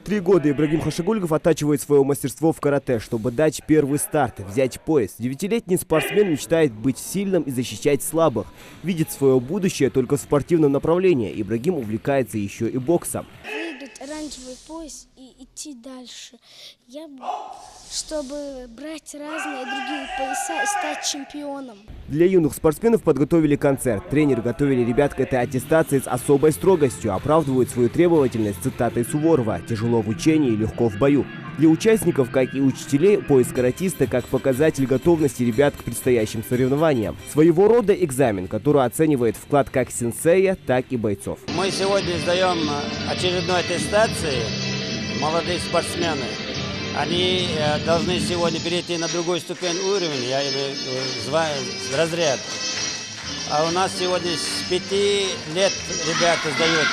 3 года Ибрагим Хашагульгов оттачивает свое мастерство в карате, чтобы дать первый старт, взять пояс. 9-летний спортсмен мечтает быть сильным и защищать слабых. Видит свое будущее только в спортивном направлении. Ибрагим увлекается еще и боксом. Выиграть оранжевый пояс и идти дальше. Чтобы брать разные другие пояса и стать чемпионом. Для юных спортсменов подготовили концерт. Тренеры готовили ребят к этой аттестации с особой строгостью. Оправдывают свою требовательность цитатой Суворова: «Тяжело в учении, легко в бою». Для участников, как и учителей, пояс каратиста как показатель готовности ребят к предстоящим соревнованиям. Своего рода экзамен, который оценивает вклад как сенсея, так и бойцов. Мы сегодня сдаем очередной аттестации. Молодые спортсмены. Они должны сегодня перейти на другой ступень уровня, я имею в виду разряд. А у нас сегодня с 5 лет ребята сдают.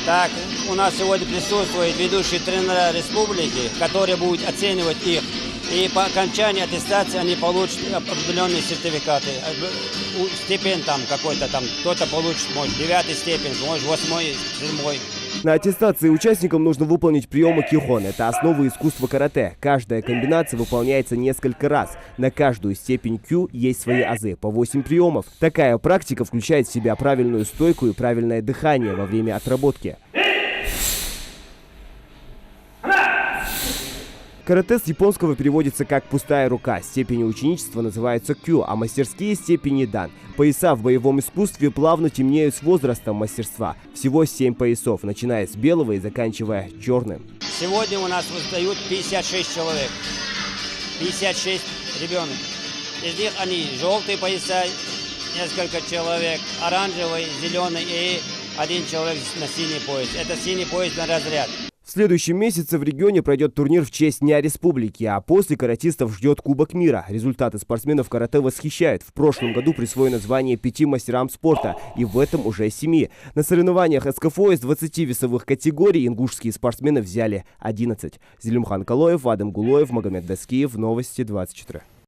Так, у нас сегодня присутствуют ведущие тренера республики, которые будут оценивать их. И по окончании аттестации они получат определенные сертификаты. Степень там какой-то там, кто-то получит, может, 9-й степень, может, 8-й, 7-й. На аттестации участникам нужно выполнить приемы кихон. Это основа искусства карате. Каждая комбинация выполняется несколько раз. На каждую степень кю есть свои азы, по 8 приемов. Такая практика включает в себя правильную стойку и правильное дыхание во время отработки. Карате с японского переводится как «пустая рука». Степени ученичества называются кю, а мастерские степени дан. Пояса в боевом искусстве плавно темнеют с возрастом мастерства. Всего 7 поясов, начиная с белого и заканчивая черным. Сегодня у нас выдают 56 человек. 56 ребенок. Из них они желтые пояса, несколько человек, оранжевый, зеленый и 1 человек на синий пояс. Это синий пояс на разряд. В следующем месяце в регионе пройдет турнир в честь Дня Республики, а после каратистов ждет Кубок мира. Результаты спортсменов карате восхищают. В прошлом году присвоено звание 5 мастерам спорта, и в этом уже 7. На соревнованиях СКФО из 20 весовых категорий ингушские спортсмены взяли 11. Зелимхан Калоев, Адам Гулоев, Магомед Даскиев. Новости 24.